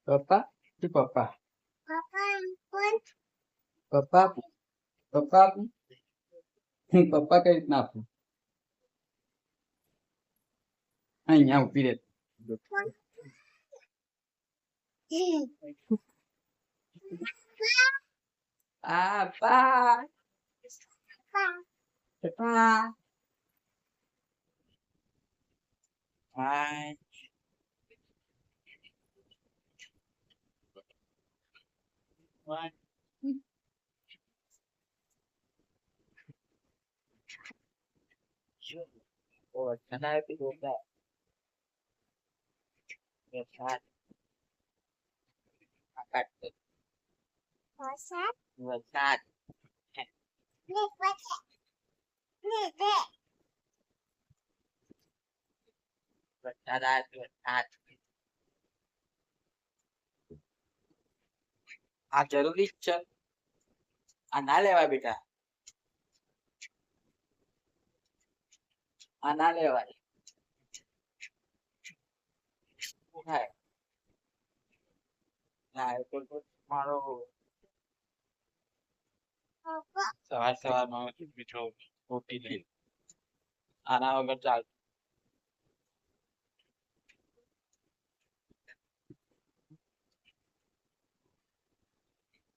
પપ્પા શું પપ્પા Papa pun પપ્પા આપું પપ્પા આપું હું પપ્પા કઈ રીતના આપું અહીંયા ઉભી રહે આપા પપ્પા હાય Oh, sana itu juga. Website akad masak website ni baca ni dek website website આ જરૂરી જ છે આ ના લેવાય બેટા આ ના લેવાય શું થાય ના એ તો મારો apa સવારમાં મીઠો રોટી લઈ આના વગર ચાલ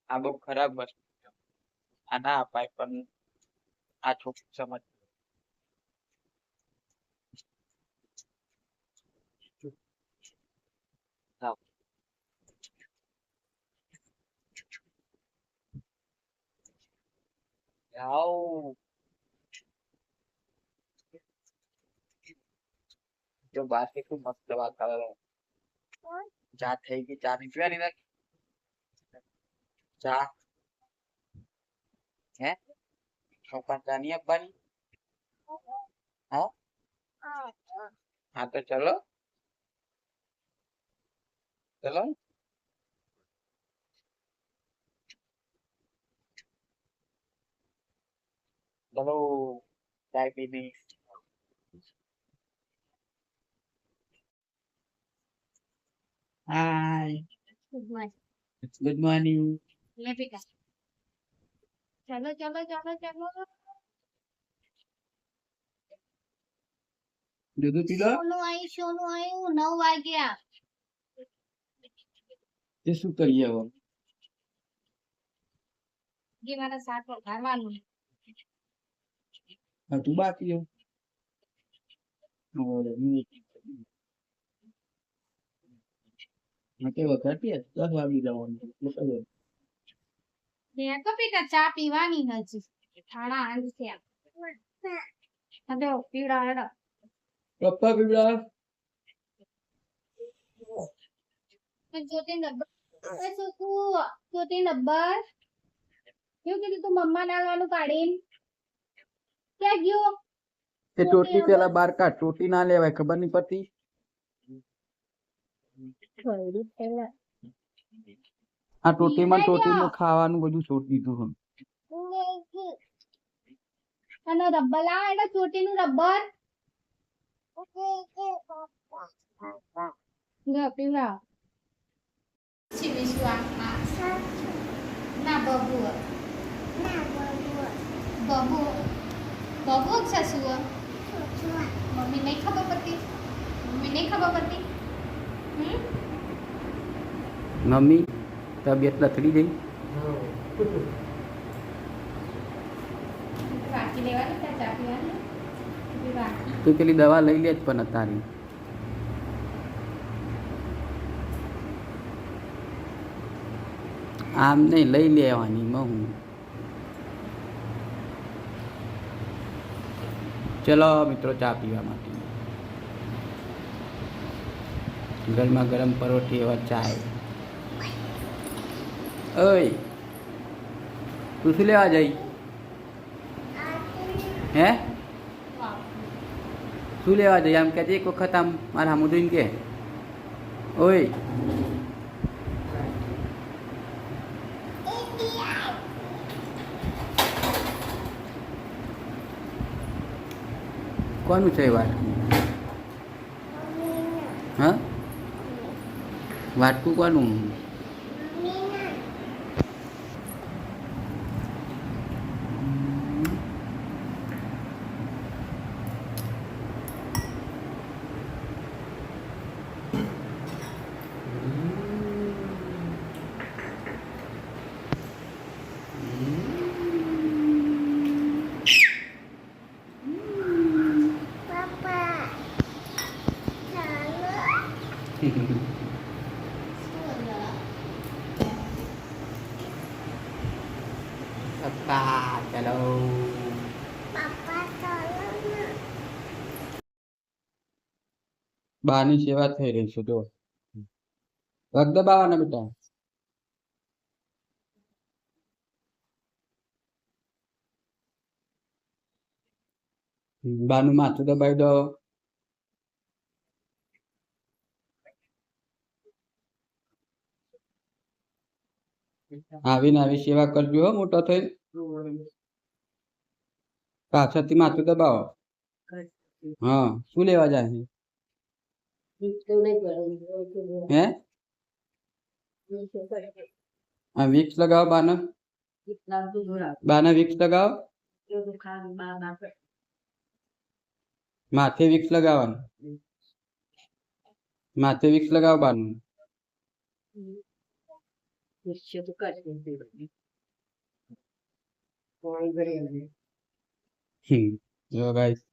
આ બહુ ખરાબ વસ્તુ છે આ ના અપાય પણ આ છોકરી સમજ લાવ. લાવ. જો બહાર કેટલું મસ્ત વાતાવરણ ચા થઈ ગઈ ચા ની પીવાની ને ચા હે પપ્પા ચા નહીં આપવાની હા હા તો ચલો ચલો ચલો ચાય પીધી હાય ગુડ મોર્નિંગ ले बेटा चलो चलो चलो चलो દૂધ પી લો सोनू आई 9 वाग्या તે શું કરીએ હવે ये मारा साथ वघारવાનું હા તું બાકી ઓરે તે વખતે 10 વાગી જવાનું ને તો બેટા ચા પીવાની હજી ઠાણા આંજ છે હવે પીડા હેડા પપ્પા પીવડા જ્યોતિ નંબર એ સુકુ જ્યોતિ નંબર કેવું કીધું તું મમ્મા નાવાનું કાઢીને ક્યાં ગયો તે ટોટી પેલા બાર કાઢ ટોટી ના લેવાય ખબર નહીં પડતી આ ટોટીમાં ખાવાનું બધું છોડી દીધું અને રબર લાવ એટલે ચોટીનું રબર પીવડા છીવીશું આંખમાં ના બબુ બબુ બબુ છે શું મમ્મી નહીં ખબર પડતી મમ્મી તબિયત લથડી ગઈ વાકી લેવાની ત્યાં ચા પીવાની વાકી તું પેલી દવા લઈ લે જ પણ તારી આમ નહીં લઈ લેવાની હું ચલો મિત્રો ચા પીવા માટે ગરમા ગરમ પરોઠી એવા ચાય ઓય તું શું લેવા જઈ હે શું લેવા જઈ આમ કે એક વખત આમ મારા સામું જોઈને કે ઓય કોનું છે વાત હા વાટકું કોનું પપ્પા ચલો બાની સેવા થઈ રહી છે જો પગ દબાવવાના બેટા બાનું માથું દબાવી દો આવીને આવી સેવા કરજો હો મોટો થઈ પાછળથી માથું દબાવો હા શું લેવા જાય છે હે આ વિક્સ લગાવો બાના વિક્સ લગાવો માથે વિક્સ લગાવવાનું માથે વિક્સ લગાવો બાનું જો ગાઈસ